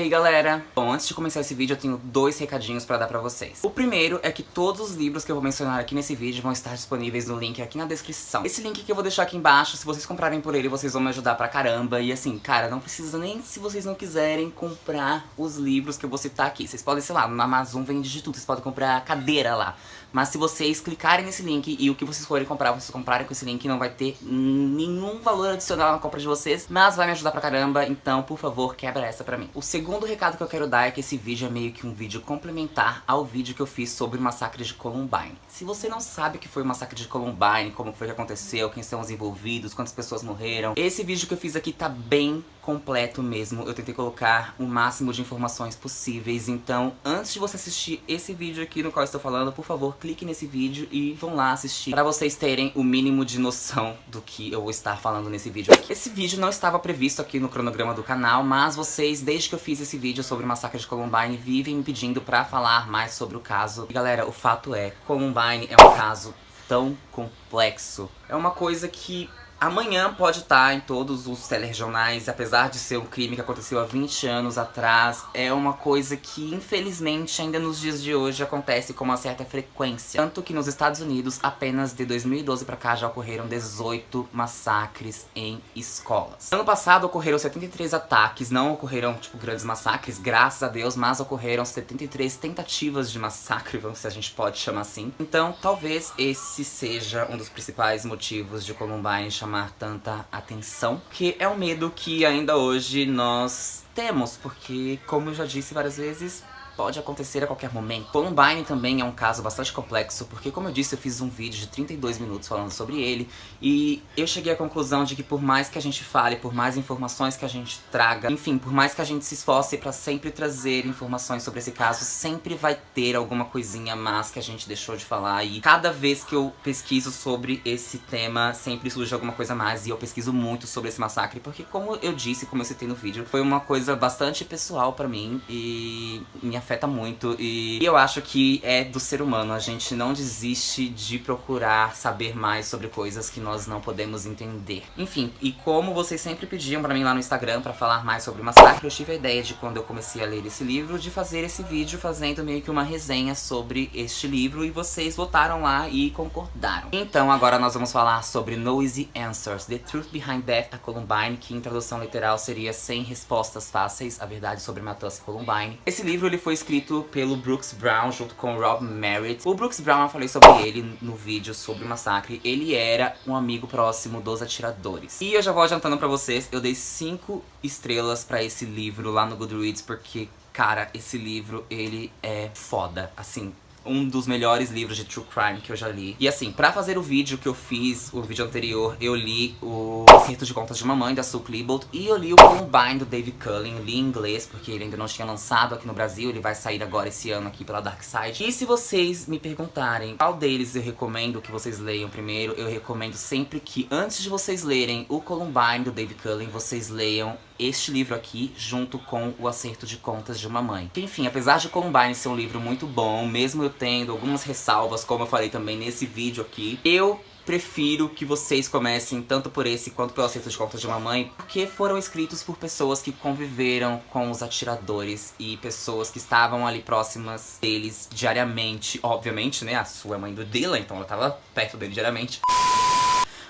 aí galera? Bom, antes de começar esse vídeo eu tenho dois recadinhos pra dar pra vocês. O primeiro é que todos os livros que eu vou mencionar aqui nesse vídeo vão estar disponíveis no link aqui na descrição. Esse link que eu vou deixar aqui embaixo, se vocês comprarem por ele, vocês vão me ajudar pra caramba. E assim, cara, não precisa nem se vocês não quiserem comprar os livros que eu vou citar aqui. Vocês podem, sei lá, no Amazon vende de tudo, vocês podem comprar a cadeira lá. Mas se vocês clicarem nesse link e o que vocês forem comprar, vocês comprarem com esse link, não vai ter nenhum valor adicional na compra de vocês, mas vai me ajudar pra caramba, então por favor, quebra essa pra mim. O segundo recado que eu quero dar é que esse vídeo é meio que um vídeo complementar ao vídeo que eu fiz sobre o massacre de Columbine. Se você não sabe o que foi o massacre de Columbine, como foi que aconteceu, quem são os envolvidos, quantas pessoas morreram, esse vídeo que eu fiz aqui tá bem completo mesmo. Eu tentei colocar o máximo de informações possíveis, então antes de você assistir esse vídeo aqui no qual eu estou falando, por favor, clique nesse vídeo e vão lá assistir, pra vocês terem o mínimo de noção do que eu vou estar falando nesse vídeo aqui. Esse vídeo não estava previsto aqui no cronograma do canal, mas vocês, desde que eu fiz esse vídeo sobre o massacre de Columbine, vivem me pedindo pra falar mais sobre o caso. E galera, o fato é, Columbine é um caso tão complexo. É uma coisa que amanhã pode estar em todos os telejornais, apesar de ser um crime que aconteceu há 20 anos atrás, é uma coisa que infelizmente ainda nos dias de hoje acontece com uma certa frequência. Tanto que nos Estados Unidos, apenas de 2012 pra cá já ocorreram 18 massacres em escolas. Ano passado ocorreram 73 ataques, não ocorreram tipo grandes massacres, graças a Deus, mas ocorreram 73 tentativas de massacre, se a gente pode chamar assim. Então talvez esse seja um dos principais motivos de Columbine chamar tanta atenção, que é um medo que ainda hoje nós temos, porque, como eu já disse várias vezes, pode acontecer a qualquer momento. Columbine também é um caso bastante complexo, porque, como eu disse, eu fiz um vídeo de 32 minutos falando sobre ele, e eu cheguei à conclusão de que por mais que a gente fale, por mais informações que a gente traga, enfim, por mais que a gente se esforce pra sempre trazer informações sobre esse caso, sempre vai ter alguma coisinha a mais que a gente deixou de falar, e cada vez que eu pesquiso sobre esse tema, sempre surge alguma coisa a mais, e eu pesquiso muito sobre esse massacre, porque, como eu disse, como eu citei no vídeo, foi uma coisa bastante pessoal pra mim, e me afeta muito, e eu acho que é do ser humano, a gente não desiste de procurar saber mais sobre coisas que nós não podemos entender. Enfim, e como vocês sempre pediam pra mim lá no Instagram pra falar mais sobre o massacre, eu tive a ideia de, quando eu comecei a ler esse livro, de fazer esse vídeo fazendo meio que uma resenha sobre este livro, e vocês votaram lá e concordaram. Então agora nós vamos falar sobre No Easy Answers, The Truth Behind Death at Columbine, que em tradução literal seria Sem Respostas Fáceis, a verdade sobre a matança em Columbine. Esse livro ele foi escrito pelo Brooks Brown junto com Rob Merritt. O Brooks Brown, eu falei sobre ele no vídeo sobre o massacre, ele era um amigo próximo dos atiradores. E eu já vou adiantando pra vocês, eu dei 5 estrelas pra esse livro lá no Goodreads, porque, cara, esse livro, ele é foda, assim, um dos melhores livros de true crime que eu já li. E assim, pra fazer o vídeo que eu fiz, o vídeo anterior, eu li o Acerto de Contas de uma Mãe, da Sue Klebold, e eu li o Columbine, do David Cullen. Li em inglês, porque ele ainda não tinha lançado aqui no Brasil, ele vai sair agora esse ano aqui pela Dark Side. E se vocês me perguntarem qual deles eu recomendo que vocês leiam primeiro, eu recomendo sempre que, antes de vocês lerem o Columbine, do David Cullen, vocês leiam este livro aqui, junto com o Acerto de Contas de uma Mãe. Que, enfim, apesar de Columbine ser um livro muito bom, mesmo eu tendo algumas ressalvas, como eu falei também nesse vídeo aqui, eu prefiro que vocês comecem tanto por esse quanto pelo Acerto de Contas de uma Mãe, porque foram escritos por pessoas que conviveram com os atiradores e pessoas que estavam ali próximas deles diariamente. Obviamente, né, a sua mãe do Dylan, então ela tava perto dele diariamente.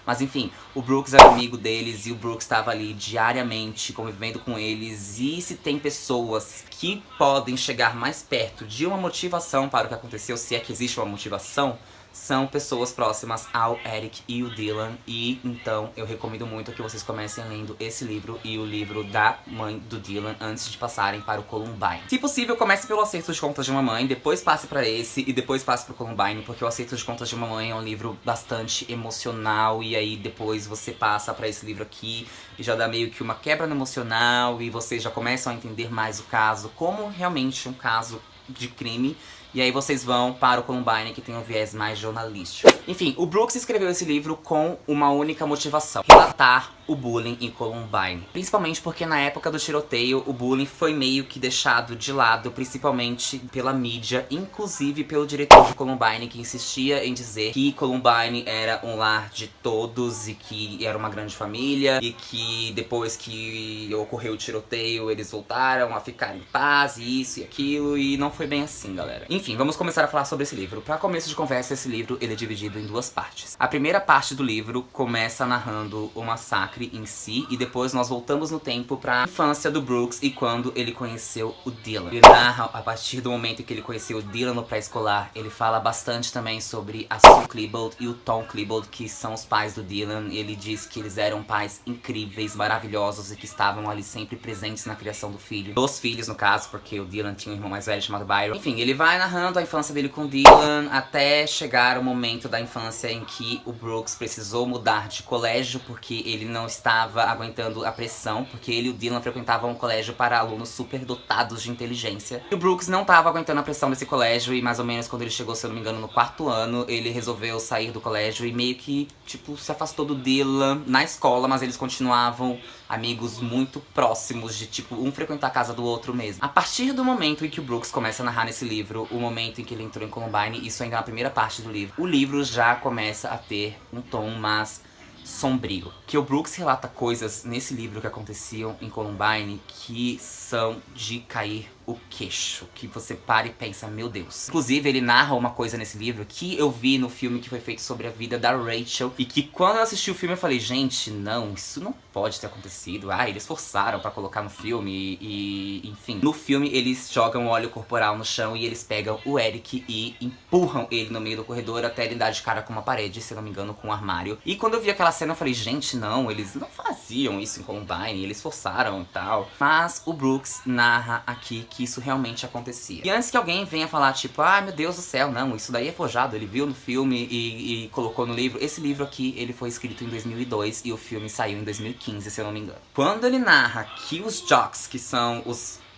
Mas enfim, o Brooks era amigo deles e o Brooks estava ali diariamente convivendo com eles. E se tem pessoas que podem chegar mais perto de uma motivação para o que aconteceu, se é que existe uma motivação, são pessoas próximas ao Eric e o Dylan. E então eu recomendo muito que vocês comecem lendo esse livro e o livro da mãe do Dylan antes de passarem para o Columbine. Se possível, comece pelo Acerto de Contas de uma Mãe, depois passe para esse e depois passe para o Columbine, porque o Acerto de Contas de uma Mãe é um livro bastante emocional, e aí depois você passa para esse livro aqui e já dá meio que uma quebra no emocional, e vocês já começam a entender mais o caso como realmente um caso de crime. E aí vocês vão para o Columbine, que tem um viés mais jornalístico. Enfim, o Brooks escreveu esse livro com uma única motivação: relatar o bullying em Columbine. Principalmente porque na época do tiroteio, o bullying foi meio que deixado de lado, principalmente pela mídia, inclusive pelo diretor de Columbine, que insistia em dizer que Columbine era um lar de todos e que era uma grande família, e que depois que ocorreu o tiroteio, eles voltaram a ficar em paz, e isso e aquilo, e não foi bem assim, galera. Enfim, vamos começar a falar sobre esse livro. Pra começo de conversa, esse livro ele é dividido em duas partes. A primeira parte do livro começa narrando o massacre em si, e depois nós voltamos no tempo pra infância do Brooks e quando ele conheceu o Dylan. Ele narra a partir do momento que ele conheceu o Dylan no pré-escolar. Ele fala bastante também sobre a Sue Klebold e o Tom Klebold, que são os pais do Dylan. Ele diz que eles eram pais incríveis, maravilhosos e que estavam ali sempre presentes na criação do filho. Dos filhos, no caso, porque o Dylan tinha um irmão mais velho chamado Byron. Enfim, ele vai narrando a infância dele com o Dylan até chegar o momento da infância em que o Brooks precisou mudar de colégio porque ele não estava aguentando a pressão, porque ele e o Dylan frequentavam um colégio para alunos superdotados de inteligência. E o Brooks não estava aguentando a pressão desse colégio e mais ou menos quando ele chegou, se eu não me engano, no 4º ano, ele resolveu sair do colégio e meio que, tipo, se afastou do Dylan na escola, mas eles continuavam amigos muito próximos de, tipo, um frequentar a casa do outro mesmo. A partir do momento em que o Brooks começa a narrar nesse livro, o momento em que ele entrou em Columbine, isso ainda é na primeira parte do livro, o livro já começa a ter um tom mais sombrio. Que o Brooks relata coisas nesse livro que aconteciam em Columbine que são de cair o queixo, que você para e pensa, meu Deus. Inclusive, ele narra uma coisa nesse livro que eu vi no filme que foi feito sobre a vida da Rachel, e que quando eu assisti o filme eu falei, gente, não, isso não pode ter acontecido. Ah, eles forçaram pra colocar no filme e enfim. No filme, eles jogam óleo corporal no chão e eles pegam o Eric e empurram ele no meio do corredor até ele dar de cara com uma parede, se eu não me engano, com um armário. E quando eu vi aquela cena eu falei, gente, não, eles não faziam isso em Columbine, eles forçaram e tal. Mas o Brooks narra aqui que isso realmente acontecia. E antes que alguém venha falar, tipo, ah, meu Deus do céu, não, isso daí é forjado, ele viu no filme e colocou no livro. Esse livro aqui, ele foi escrito em 2002 e o filme saiu em 2015, se eu não me engano. Quando ele narra que os jocks, que são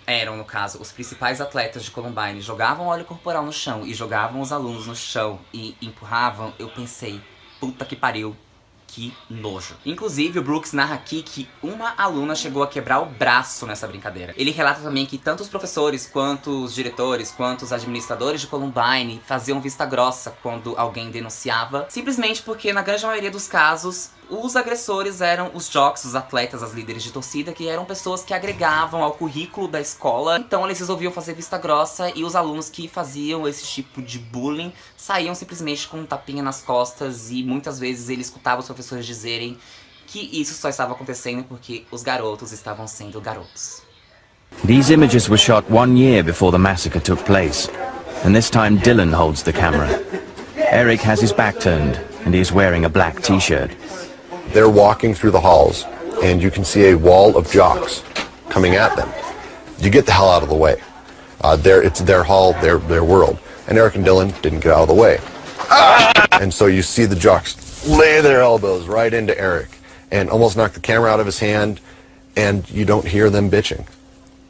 eram, no caso, os principais atletas de Columbine, jogavam óleo corporal no chão e jogavam os alunos no chão e empurravam, eu pensei, puta que pariu, que nojo. Inclusive, o Brooks narra aqui que uma aluna chegou a quebrar o braço nessa brincadeira. Ele relata também que tanto os professores, quanto os diretores, quanto os administradores de Columbine faziam vista grossa quando alguém denunciava, simplesmente porque, na grande maioria dos casos, os agressores eram os jocks, os atletas, as líderes de torcida, que eram pessoas que agregavam ao currículo da escola. Então eles resolviam fazer vista grossa e os alunos que faziam esse tipo de bullying saíam simplesmente com um tapinha nas costas e muitas vezes ele escutava os professores dizerem que isso só estava acontecendo porque os garotos estavam sendo garotos. These images were shot 1 year before the massacre took place, and this time Dylan holds the camera. Eric has his back turned and he is wearing a black t-shirt. They're walking through the halls, and you can see a wall of jocks coming at them. You get the hell out of the way. It's their hall, their world. And Eric and Dylan didn't get out of the way. And so you see the jocks lay their elbows right into Eric and almost knock the camera out of his hand, and you don't hear them bitching.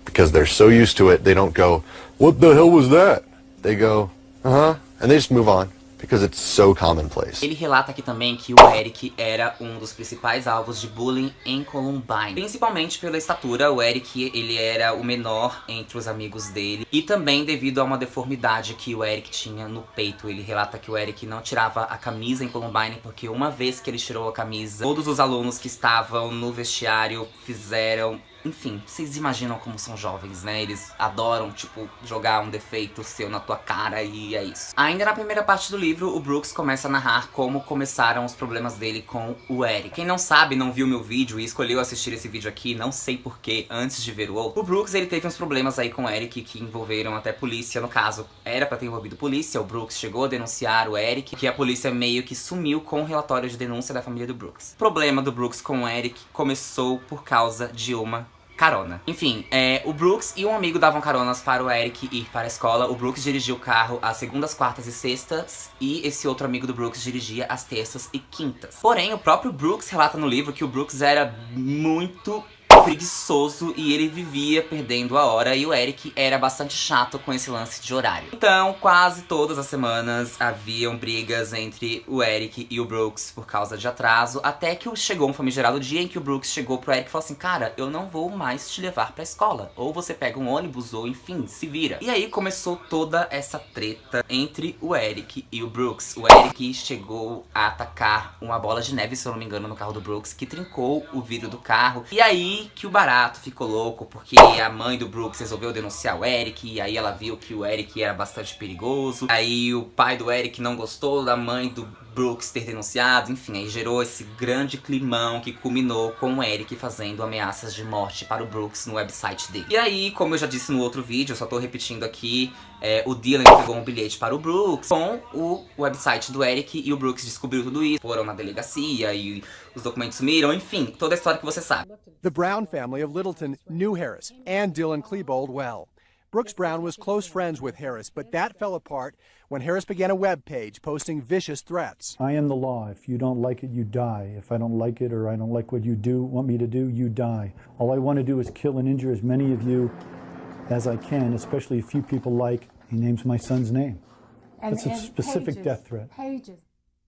Because they're so used to it, they don't go, what the hell was that? They go, uh-huh, and they just move on. Because it's so commonplace. Ele relata aqui também que o Eric era um dos principais alvos de bullying em Columbine. Principalmente pela estatura, o Eric ele era o menor entre os amigos dele. E também devido a uma deformidade que o Eric tinha no peito. Ele relata que o Eric não tirava a camisa em Columbine porque uma vez que ele tirou a camisa, todos os alunos que estavam no vestiário fizeram... Enfim, vocês imaginam como são jovens, né? Eles adoram, tipo, jogar um defeito seu na tua cara e é isso. Ainda na primeira parte do livro, o Brooks começa a narrar como começaram os problemas dele com o Eric. Quem não sabe, não viu meu vídeo e escolheu assistir esse vídeo aqui, não sei porquê, antes de ver o outro. O Brooks, ele teve uns problemas aí com o Eric que envolveram até polícia. No caso, era pra ter envolvido polícia. O Brooks chegou a denunciar o Eric, que a polícia meio que sumiu com o relatório de denúncia da família do Brooks. O problema do Brooks com o Eric começou por causa de uma carona. Enfim, o Brooks e um amigo davam caronas para o Eric ir para a escola. O Brooks dirigia o carro às segundas, quartas e sextas, e esse outro amigo do Brooks dirigia às terças e quintas. Porém, o próprio Brooks relata no livro que o Brooks era muito preguiçoso e ele vivia perdendo a hora, e o Eric era bastante chato com esse lance de horário. Então, quase todas as semanas haviam brigas entre o Eric e o Brooks por causa de atraso, até que chegou um famigerado dia em que o Brooks chegou pro Eric e falou assim: cara, eu não vou mais te levar pra escola, ou você pega um ônibus, ou enfim, se vira. E aí começou toda essa treta entre o Eric e o Brooks. O Eric chegou a atacar uma bola de neve, se eu não me engano, no carro do Brooks, que trincou o vidro do carro. E aí que o barato ficou louco, porque a mãe do Brooks resolveu denunciar o Eric, e aí ela viu que o Eric era bastante perigoso. Aí o pai do Eric não gostou da mãe do Brooks ter denunciado, enfim, aí gerou esse grande climão que culminou com o Eric fazendo ameaças de morte para o Brooks no website dele. E aí, como eu já disse no outro vídeo, eu só tô repetindo aqui, o Dylan entregou um bilhete para o Brooks com o website do Eric, e o Brooks descobriu tudo isso, foram na delegacia e os documentos sumiram, enfim, toda a história que você sabe. The Brown family of Littleton knew Harris and Dylan Klebold well. Brooks Brown was close friends with Harris, but that fell apart when Harris began a web page posting vicious threats. I am the law. If you don't like it, you die. If I don't like it or I don't like what you want me to do, you die. All I want to do is kill and injure as many of you as I can, especially a few people like, he names my son's name. That's a specific death threat.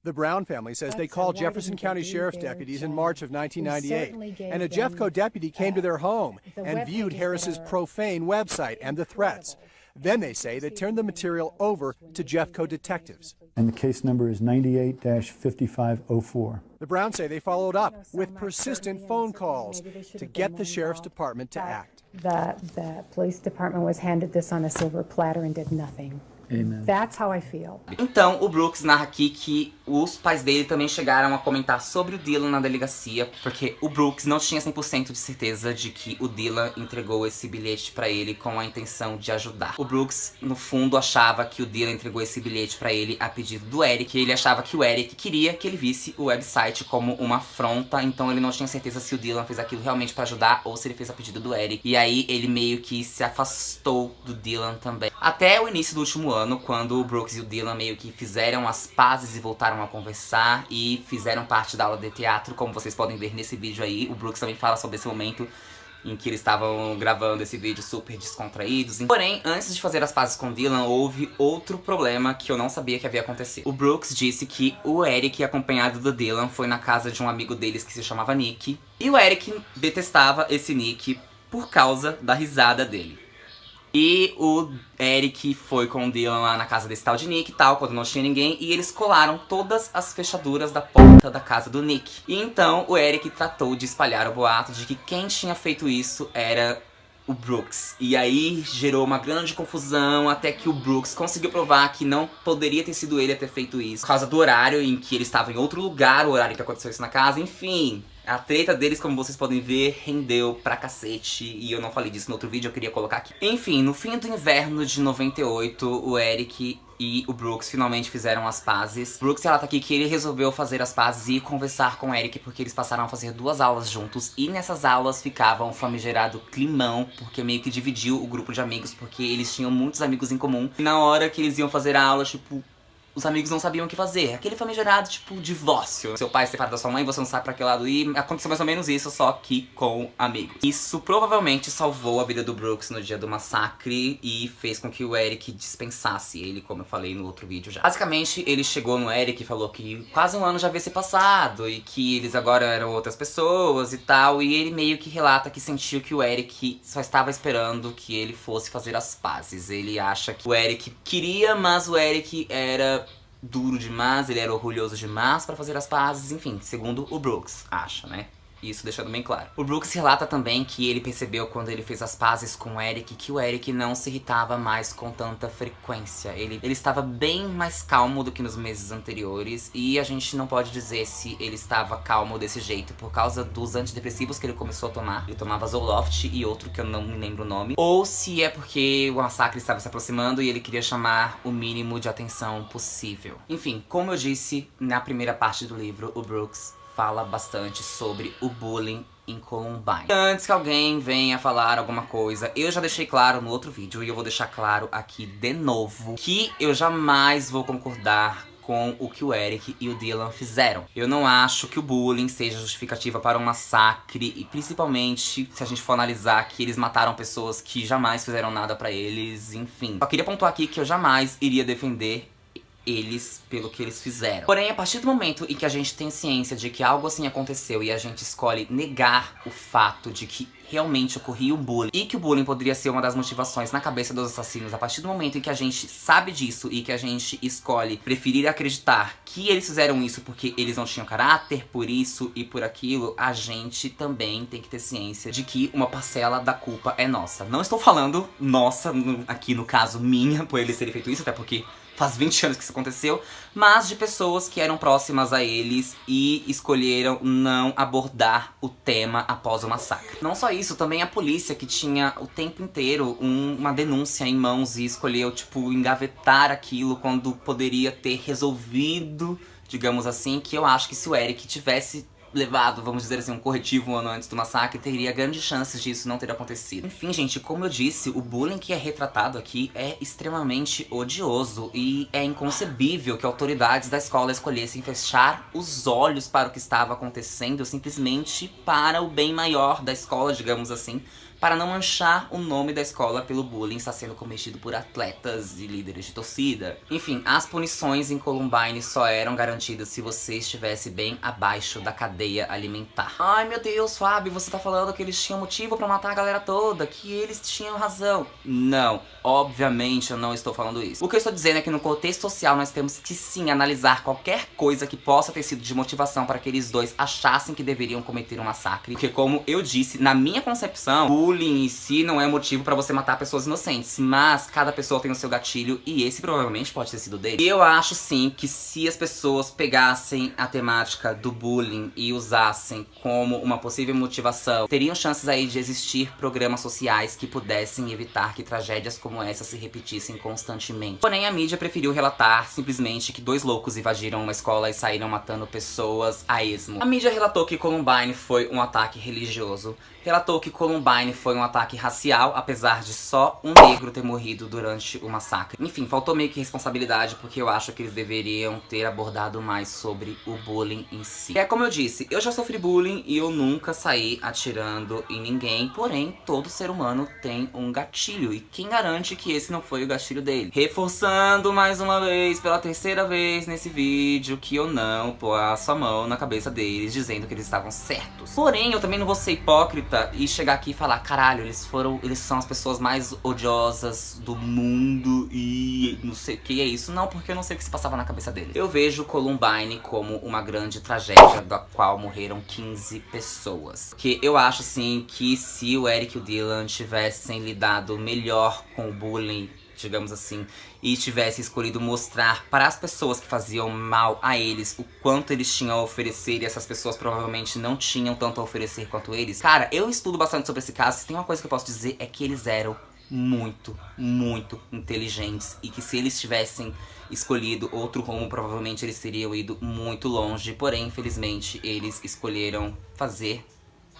The Brown family says they called Jefferson County Sheriff's deputies in March of 1998, and a Jeffco deputy came to their home and viewed Harris's profane website and the threats. Then they say they turned the material over to Jeffco detectives. And the case number is 98-5504. The Browns say they followed up with persistent phone calls to get the sheriff's department to act. The police department was handed this on a silver platter and did nothing. Amen. That's how I feel. Então, o Brooks narra aqui que os pais dele também chegaram a comentar sobre o Dylan na delegacia, porque o Brooks não tinha 100% de certeza de que o Dylan entregou esse bilhete pra ele com a intenção de ajudar. O Brooks, no fundo, achava que o Dylan entregou esse bilhete pra ele a pedido do Eric. Ele achava que o Eric queria que ele visse o website como uma afronta, então ele não tinha certeza se o Dylan fez aquilo realmente pra ajudar ou se ele fez a pedido do Eric. E aí ele meio que se afastou do Dylan também. Até o início do último ano, quando o Brooks e o Dylan meio que fizeram as pazes e voltaram a conversar e fizeram parte da aula de teatro, como vocês podem ver nesse vídeo aí. O Brooks também fala sobre esse momento em que eles estavam gravando esse vídeo super descontraídos. Porém, antes de fazer as pazes com Dylan, houve outro problema que eu não sabia que havia acontecido. O Brooks disse que o Eric, acompanhado do Dylan, foi na casa de um amigo deles que se chamava Nick. E o Eric detestava esse Nick por causa da risada dele. E o Eric foi com o Dylan lá na casa desse tal de Nick e tal, quando não tinha ninguém, e eles colaram todas as fechaduras da porta da casa do Nick. E então o Eric tratou de espalhar o boato de que quem tinha feito isso era o Brooks. E aí gerou uma grande confusão, até que o Brooks conseguiu provar que não poderia ter sido ele a ter feito isso, por causa do horário em que ele estava em outro lugar, o horário que aconteceu isso na casa, enfim. A treta deles, como vocês podem ver, rendeu pra cacete, e eu não falei disso no outro vídeo, eu queria colocar aqui. Enfim, no fim do inverno de 98, o Eric e o Brooks finalmente fizeram as pazes. O Brooks relata aqui que ele resolveu fazer as pazes e conversar com o Eric, porque eles passaram a fazer 2 aulas juntos, e nessas aulas ficava um famigerado climão, porque meio que dividiu o grupo de amigos, porque eles tinham muitos amigos em comum. E na hora que eles iam fazer a aula, tipo, os amigos não sabiam o que fazer. Aquele famigerado, tipo, divórcio. Seu pai separa da sua mãe, você não sabe pra que lado ir. Aconteceu mais ou menos isso, só que com amigos. Isso provavelmente salvou a vida do Brooks no dia do massacre e fez com que o Eric dispensasse ele, como eu falei no outro vídeo já. Basicamente, ele chegou no Eric e falou que quase um ano já havia se passado e que eles agora eram outras pessoas e tal. E ele meio que relata que sentiu que o Eric só estava esperando que ele fosse fazer as pazes. Ele acha que o Eric queria, mas o Eric era duro demais, ele era orgulhoso demais pra fazer as pazes, enfim, segundo o Brooks acha, né? Isso deixando bem claro. O Brooks relata também que ele percebeu quando ele fez as pazes com o Eric que o Eric não se irritava mais com tanta frequência. Ele estava bem mais calmo do que nos meses anteriores, e a gente não pode dizer se ele estava calmo desse jeito por causa dos antidepressivos que ele começou a tomar. Ele tomava Zoloft e outro que eu não me lembro o nome. Ou se é porque o massacre estava se aproximando e ele queria chamar o mínimo de atenção possível. Enfim, como eu disse na primeira parte do livro, o Brooks fala bastante sobre o bullying em Columbine. Antes que alguém venha falar alguma coisa, eu já deixei claro no outro vídeo, e eu vou deixar claro aqui de novo, que eu jamais vou concordar com o que o Eric e o Dylan fizeram. Eu não acho que o bullying seja justificativa para um massacre, e principalmente se a gente for analisar que eles mataram pessoas que jamais fizeram nada pra eles, enfim. Só queria pontuar aqui que eu jamais iria defender eles pelo que eles fizeram. Porém, a partir do momento em que a gente tem ciência de que algo assim aconteceu e a gente escolhe negar o fato de que realmente ocorria o bullying e que o bullying poderia ser uma das motivações na cabeça dos assassinos, a partir do momento em que a gente sabe disso e que a gente escolhe preferir acreditar que eles fizeram isso porque eles não tinham caráter, por isso e por aquilo, a gente também tem que ter ciência de que uma parcela da culpa é nossa. Não estou falando nossa, aqui no caso minha, por eles terem feito isso, até porque faz 20 anos que isso aconteceu, mas de pessoas que eram próximas a eles e escolheram não abordar o tema após o massacre. Não só isso, também a polícia, que tinha o tempo inteiro uma denúncia em mãos e escolheu, tipo, engavetar aquilo quando poderia ter resolvido, digamos assim, que eu acho que se o Eric tivesse levado, vamos dizer assim, um corretivo um ano antes do massacre, teria grandes chances disso não ter acontecido. Enfim, gente, como eu disse, o bullying que é retratado aqui é extremamente odioso e é inconcebível que autoridades da escola escolhessem fechar os olhos para o que estava acontecendo simplesmente para o bem maior da escola, digamos assim, para não manchar o nome da escola pelo bullying que está sendo cometido por atletas e líderes de torcida. Enfim, as punições em Columbine só eram garantidas se você estivesse bem abaixo da cadeia alimentar. Ai meu Deus, Fábio, você tá falando que eles tinham motivo pra matar a galera toda, que eles tinham razão. Não, obviamente eu não estou falando isso. O que eu estou dizendo é que no contexto social nós temos que sim analisar qualquer coisa que possa ter sido de motivação para que eles dois achassem que deveriam cometer um massacre. Porque como eu disse, na minha concepção, bullying em si não é motivo pra você matar pessoas inocentes, mas cada pessoa tem o seu gatilho e esse provavelmente pode ter sido dele. E eu acho sim que se as pessoas pegassem a temática do bullying e usassem como uma possível motivação, teriam chances aí de existir programas sociais que pudessem evitar que tragédias como essa se repetissem constantemente. Porém, a mídia preferiu relatar simplesmente que 2 loucos invadiram uma escola e saíram matando pessoas a esmo. A mídia relatou que Columbine foi um ataque religioso, relatou que Columbine foi um ataque racial, apesar de só um negro ter morrido durante o massacre. Enfim, faltou meio que responsabilidade, porque eu acho que eles deveriam ter abordado mais sobre o bullying em si. É como eu disse, eu já sofri bullying e eu nunca saí atirando em ninguém, porém, todo ser humano tem um gatilho, e quem garante que esse não foi o gatilho dele? Reforçando mais uma vez, pela 3ª vez nesse vídeo, que eu não passo a mão na cabeça deles, dizendo que eles estavam certos. Porém, eu também não vou ser hipócrita e chegar aqui e falar, caralho, eles são as pessoas mais odiosas do mundo e não sei o que é isso. Não, porque eu não sei o que se passava na cabeça dele. Eu vejo Columbine como uma grande tragédia da qual morreram 15 pessoas. Porque eu acho assim que se o Eric e o Dylan tivessem lidado melhor com o bullying, digamos assim, e tivesse escolhido mostrar para as pessoas que faziam mal a eles o quanto eles tinham a oferecer, e essas pessoas provavelmente não tinham tanto a oferecer quanto eles. Cara, eu estudo bastante sobre esse caso, e tem uma coisa que eu posso dizer, é que eles eram muito, muito inteligentes, e que se eles tivessem escolhido outro rumo, provavelmente eles teriam ido muito longe, porém, infelizmente, eles escolheram fazer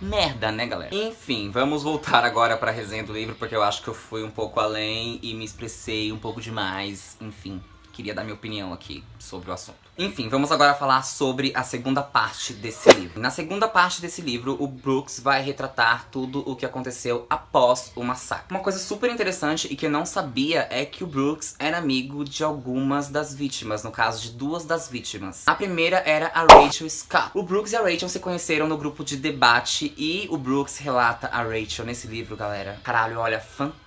merda, né, galera? Enfim, vamos voltar agora pra resenha do livro, porque eu acho que eu fui um pouco além e me expressei um pouco demais. Enfim, queria dar minha opinião aqui sobre o assunto. Enfim, vamos agora falar sobre a segunda parte desse livro. Na segunda parte desse livro, o Brooks vai retratar tudo o que aconteceu após o massacre. Uma coisa super interessante e que eu não sabia é que o Brooks era amigo de algumas das vítimas, no caso de 2 das vítimas. A primeira era a Rachel Scott. O Brooks e a Rachel se conheceram no grupo de debate e o Brooks relata a Rachel nesse livro, galera. Caralho, olha, fantástico.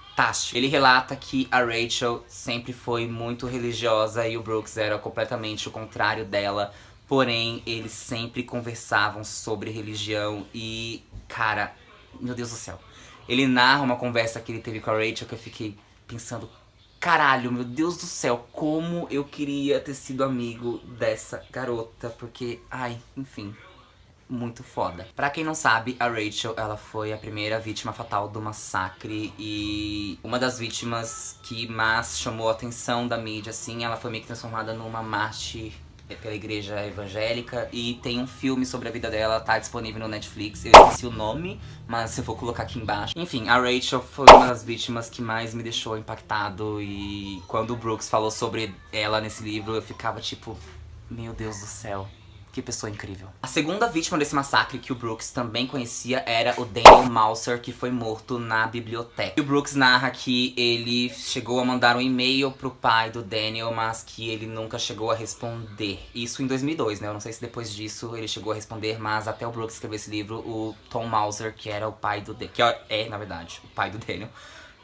Ele relata que a Rachel sempre foi muito religiosa e o Brooks era completamente o contrário dela. Porém, eles sempre conversavam sobre religião e, cara, meu Deus do céu. Ele narra uma conversa que ele teve com a Rachel que eu fiquei pensando, caralho, meu Deus do céu, como eu queria ter sido amigo dessa garota. Porque, ai, enfim, muito foda. Pra quem não sabe, a Rachel, ela foi a primeira vítima fatal do massacre e uma das vítimas que mais chamou a atenção da mídia, assim. Ela foi meio que transformada numa mártir pela igreja evangélica, e tem um filme sobre a vida dela, tá disponível no Netflix. Eu esqueci o nome, mas eu vou colocar aqui embaixo. Enfim, a Rachel foi uma das vítimas que mais me deixou impactado, e quando o Brooks falou sobre ela nesse livro, eu ficava tipo, meu Deus do céu. Que pessoa incrível. A segunda vítima desse massacre que o Brooks também conhecia era o Daniel Mauser, que foi morto na biblioteca. E o Brooks narra que ele chegou a mandar um e-mail pro pai do Daniel, mas que ele nunca chegou a responder. Isso em 2002, né? Eu não sei se depois disso ele chegou a responder, mas até o Brooks escrever esse livro, o Tom Mauser, que era o pai do Daniel, que é, na verdade, o pai do Daniel,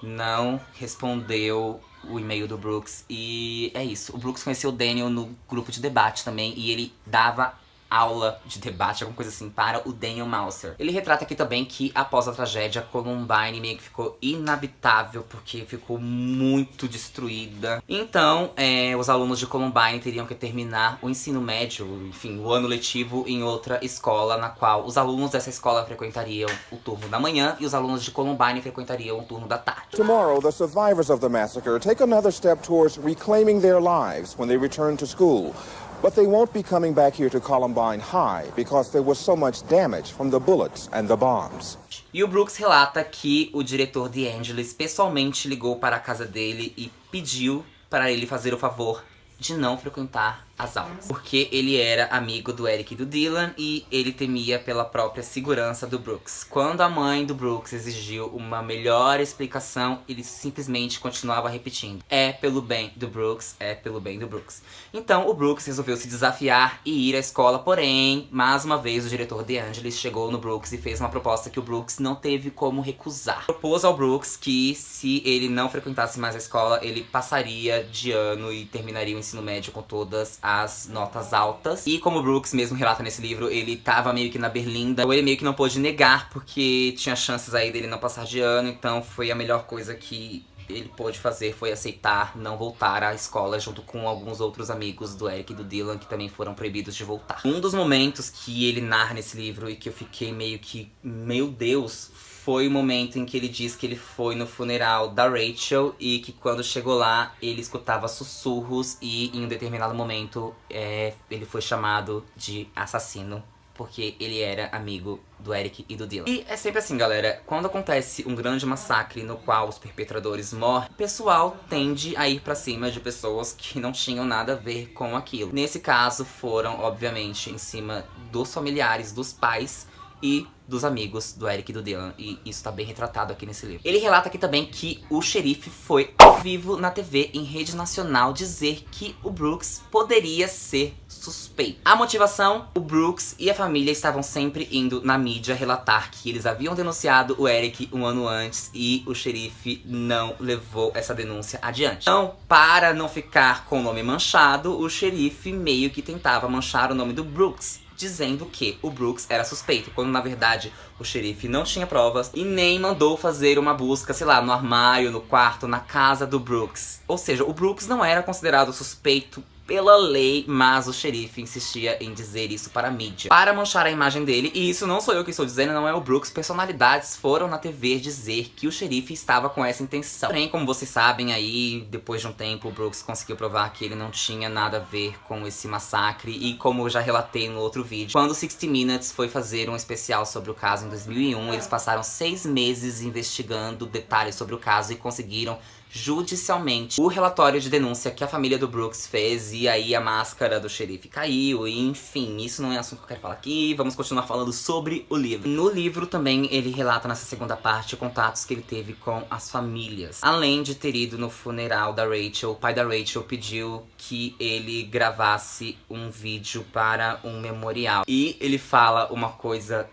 não respondeu o e-mail do Brooks. E é isso, o Brooks conheceu o Daniel no grupo de debate também, e ele dava aula de debate, alguma coisa assim, para o Daniel Mauser. Ele retrata aqui também que após a tragédia, Columbine meio que ficou inabitável, porque ficou muito destruída. Então, os alunos de Columbine teriam que terminar o ensino médio, enfim, o ano letivo em outra escola, na qual os alunos dessa escola frequentariam o turno da manhã e os alunos de Columbine frequentariam o turno da tarde. Tomorrow, the survivors of the massacre take another step towards reclaiming their lives when they return to school. But they won't be coming back here to Columbine High because there was so much damage from the bullets and the bombs. E o Brooks relata que o diretor DeAngelis pessoalmente ligou para a casa dele e pediu para ele fazer o favor de não frequentar as aulas, porque ele era amigo do Eric e do Dylan e ele temia pela própria segurança do Brooks. Quando a mãe do Brooks exigiu uma melhor explicação, ele simplesmente continuava repetindo: é pelo bem do Brooks, é pelo bem do Brooks. Então o Brooks resolveu se desafiar e ir à escola, porém, mais uma vez o diretor DeAngelis chegou no Brooks e fez uma proposta que o Brooks não teve como recusar. Propôs ao Brooks que se ele não frequentasse mais a escola, ele passaria de ano e terminaria o ensino médio com todas as notas altas. E como o Brooks mesmo relata nesse livro, ele tava meio que na berlinda, ou ele meio que não pôde negar, porque tinha chances aí dele não passar de ano, então foi a melhor coisa que ele pôde fazer, foi aceitar não voltar à escola junto com alguns outros amigos do Eric e do Dylan, que também foram proibidos de voltar. Um dos momentos que ele narra nesse livro e que eu fiquei meio que, meu Deus, foi o momento em que ele diz que ele foi no funeral da Rachel e que quando chegou lá, ele escutava sussurros e em um determinado momento ele foi chamado de assassino, porque ele era amigo do Eric e do Dylan. E é sempre assim, galera, quando acontece um grande massacre no qual os perpetradores morrem, o pessoal tende a ir pra cima de pessoas que não tinham nada a ver com aquilo. Nesse caso, foram, obviamente, em cima dos familiares, dos pais e dos amigos do Eric e do Dylan, e isso tá bem retratado aqui nesse livro. Ele relata aqui também que o xerife foi ao vivo na TV em rede nacional dizer que o Brooks poderia ser suspeito. A motivação? O Brooks e a família estavam sempre indo na mídia relatar que eles haviam denunciado o Eric um ano antes e o xerife não levou essa denúncia adiante. Então, para não ficar com o nome manchado, o xerife meio que tentava manchar o nome do Brooks, dizendo que o Brooks era suspeito, quando na verdade o xerife não tinha provas e nem mandou fazer uma busca, sei lá, no armário, no quarto, na casa do Brooks. Ou seja, o Brooks não era considerado suspeito pela lei, mas o xerife insistia em dizer isso para a mídia, para manchar a imagem dele. E isso não sou eu que estou dizendo, não é o Brooks. Personalidades foram na TV dizer que o xerife estava com essa intenção. Porém, como vocês sabem aí, depois de um tempo, o Brooks conseguiu provar que ele não tinha nada a ver com esse massacre. E como eu já relatei no outro vídeo, quando o 60 Minutes foi fazer um especial sobre o caso em 2001, eles passaram 6 meses investigando detalhes sobre o caso e conseguiram judicialmente o relatório de denúncia que a família do Brooks fez, e aí a máscara do xerife caiu, e enfim, isso não é assunto que eu quero falar aqui, vamos continuar falando sobre o livro. No livro também ele relata nessa segunda parte contatos que ele teve com as famílias. Além de ter ido no funeral da Rachel, o pai da Rachel pediu que ele gravasse um vídeo para um memorial. E ele fala uma coisa...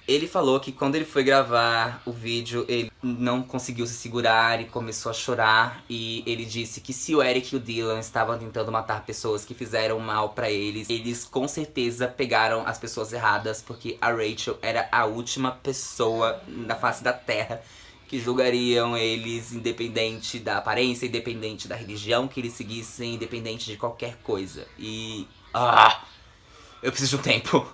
Ele falou que quando ele foi gravar o vídeo, ele não conseguiu se segurar e começou a chorar. E ele disse que se o Eric e o Dylan estavam tentando matar pessoas que fizeram mal pra eles, eles com certeza pegaram as pessoas erradas, porque a Rachel era a última pessoa na face da terra que julgariam eles, independente da aparência, independente da religião que eles seguissem, independente de qualquer coisa. E... eu preciso de um tempo.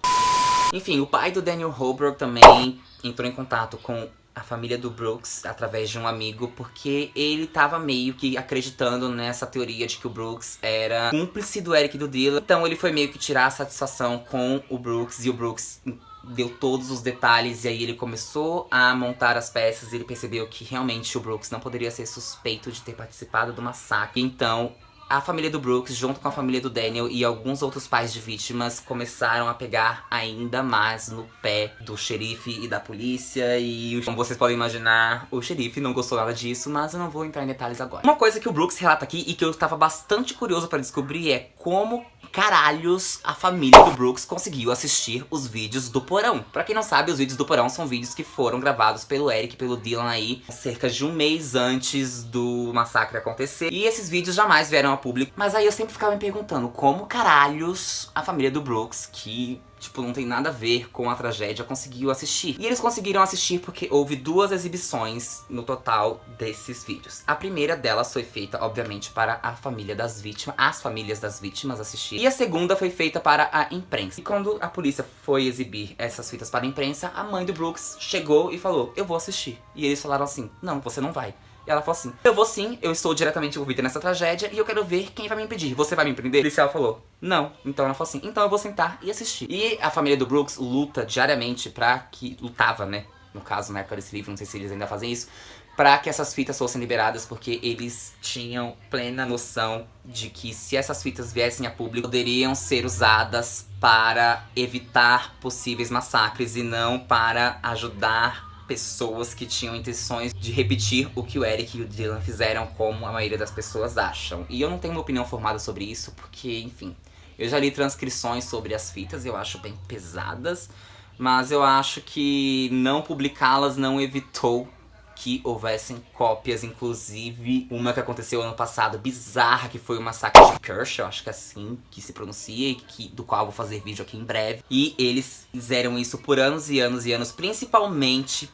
Enfim, o pai do Daniel Holbrook também entrou em contato com a família do Brooks através de um amigo, porque ele tava meio que acreditando nessa teoria de que o Brooks era cúmplice do Eric e do Dylan. Então ele foi meio que tirar a satisfação com o Brooks, e o Brooks deu todos os detalhes, e aí ele começou a montar as peças e ele percebeu que realmente o Brooks não poderia ser suspeito de ter participado do massacre. Então a família do Brooks, junto com a família do Daniel e alguns outros pais de vítimas, começaram a pegar ainda mais no pé do xerife e da polícia. E, como vocês podem imaginar, o xerife não gostou nada disso, mas eu não vou entrar em detalhes agora. Uma coisa que o Brooks relata aqui e que eu tava bastante curioso pra descobrir é como caralhos a família do Brooks conseguiu assistir os vídeos do Porão. Pra quem não sabe, os vídeos do Porão são vídeos que foram gravados pelo Eric e pelo Dylan aí cerca de um mês antes do massacre acontecer. E esses vídeos jamais vieram ao público. Mas aí eu sempre ficava me perguntando como caralhos a família do Brooks, que tipo, não tem nada a ver com a tragédia, conseguiu assistir. E eles conseguiram assistir porque houve 2 exibições no total desses vídeos. A primeira delas foi feita, obviamente, para a família das vítimas, as famílias das vítimas assistirem. E a segunda foi feita para a imprensa. E quando a polícia foi exibir essas fitas para a imprensa, a mãe do Brooks chegou e falou: eu vou assistir. E eles falaram assim: não, você não vai. E ela falou assim: eu vou sim, eu estou diretamente envolvida nessa tragédia e eu quero ver quem vai me impedir. Você vai me prender? O policial falou: não. Então ela falou assim: então eu vou sentar e assistir. E a família do Brooks luta diariamente pra que... lutava, né? No caso, na época desse livro, não sei se eles ainda fazem isso, pra que essas fitas fossem liberadas, porque eles tinham plena noção de que se essas fitas viessem a público, poderiam ser usadas para evitar possíveis massacres e não para ajudar pessoas que tinham intenções de repetir o que o Eric e o Dylan fizeram, como a maioria das pessoas acham. E eu não tenho uma opinião formada sobre isso, porque, enfim, eu já li transcrições sobre as fitas, eu acho bem pesadas, mas eu acho que não publicá-las não evitou que houvessem cópias, inclusive uma que aconteceu ano passado, bizarra, que foi o massacre de Kershaw, acho que é assim que se pronuncia, e do qual eu vou fazer vídeo aqui em breve. E eles fizeram isso por anos e anos e anos, principalmente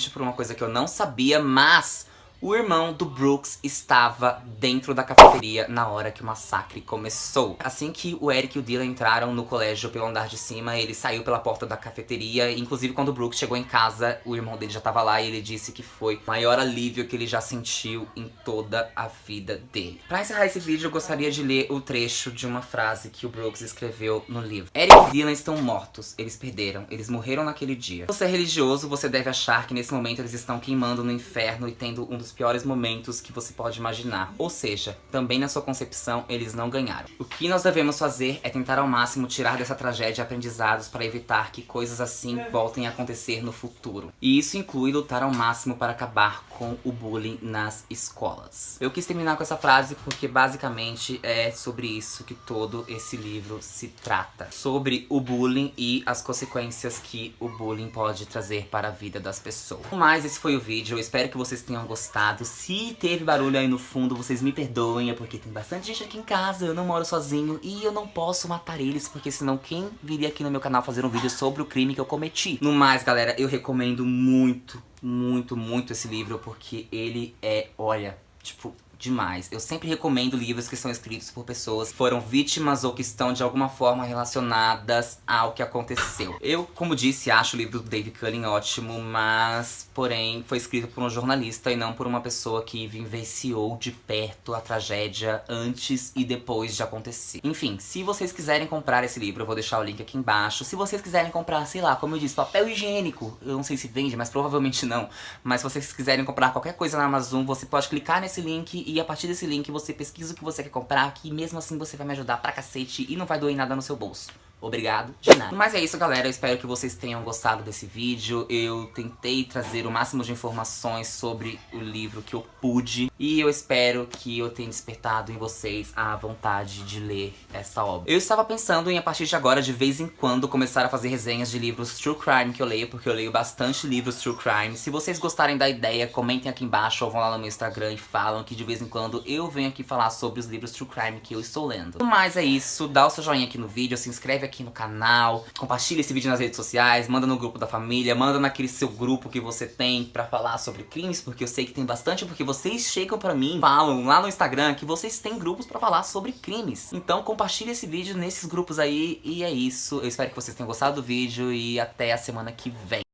por uma coisa que eu não sabia, mas o irmão do Brooks estava dentro da cafeteria na hora que o massacre começou. Assim que o Eric e o Dylan entraram no colégio pelo andar de cima, ele saiu pela porta da cafeteria. Inclusive, quando o Brooks chegou em casa, o irmão dele já estava lá e ele disse que foi o maior alívio que ele já sentiu em toda a vida dele. Pra encerrar esse vídeo, eu gostaria de ler o trecho de uma frase que o Brooks escreveu no livro. Eric e Dylan estão mortos. Eles perderam. Eles morreram naquele dia. Se você é religioso, você deve achar que nesse momento eles estão queimando no inferno e tendo um dos piores momentos que você pode imaginar. Ou seja, também na sua concepção, eles não ganharam. O que nós devemos fazer é tentar ao máximo tirar dessa tragédia aprendizados para evitar que coisas assim voltem a acontecer no futuro. E isso inclui lutar ao máximo para acabar com o bullying nas escolas. Eu quis terminar com essa frase porque basicamente é sobre isso que todo esse livro se trata. Sobre o bullying e as consequências que o bullying pode trazer para a vida das pessoas. Mas esse foi o vídeo, eu espero que vocês tenham gostado. Se teve barulho aí no fundo, vocês me perdoem, é porque tem bastante gente aqui em casa, eu não moro sozinho e eu não posso matar eles, porque senão quem viria aqui no meu canal fazer um vídeo sobre o crime que eu cometi? No mais, galera, eu recomendo muito, muito, muito esse livro, porque ele é, olha, tipo, demais. Eu sempre recomendo livros que são escritos por pessoas que foram vítimas ou que estão de alguma forma relacionadas ao que aconteceu. Eu, como disse, acho o livro do Dave Cullen ótimo, mas, porém, foi escrito por um jornalista e não por uma pessoa que vivenciou de perto a tragédia antes e depois de acontecer. Enfim, se vocês quiserem comprar esse livro, eu vou deixar o link aqui embaixo. Se vocês quiserem comprar, sei lá, como eu disse, papel higiênico, eu não sei se vende, mas provavelmente não. Mas se vocês quiserem comprar qualquer coisa na Amazon, você pode clicar nesse link e a partir desse link você pesquisa o que você quer comprar, que mesmo assim você vai me ajudar pra cacete e não vai doer nada no seu bolso. Obrigado, de nada. Mas é isso, galera, eu espero que vocês tenham gostado desse vídeo. Eu tentei trazer o máximo de informações sobre o livro que eu pude, e eu espero que eu tenha despertado em vocês a vontade de ler essa obra. Eu estava pensando em, a partir de agora, de vez em quando, começar a fazer resenhas de livros true crime que eu leio, porque eu leio bastante livros true crime. Se vocês gostarem da ideia, comentem aqui embaixo ou vão lá no meu Instagram e falam que de vez em quando eu venho aqui falar sobre os livros true crime que eu estou lendo. Mas é isso, dá o seu joinha aqui no vídeo, se inscreve aqui no canal, compartilha esse vídeo nas redes sociais, manda no grupo da família, manda naquele seu grupo que você tem pra falar sobre crimes, porque eu sei que tem bastante, porque vocês chegam pra mim, falam lá no Instagram que vocês têm grupos pra falar sobre crimes. Então compartilha esse vídeo nesses grupos aí, e é isso. Eu espero que vocês tenham gostado do vídeo e até a semana que vem.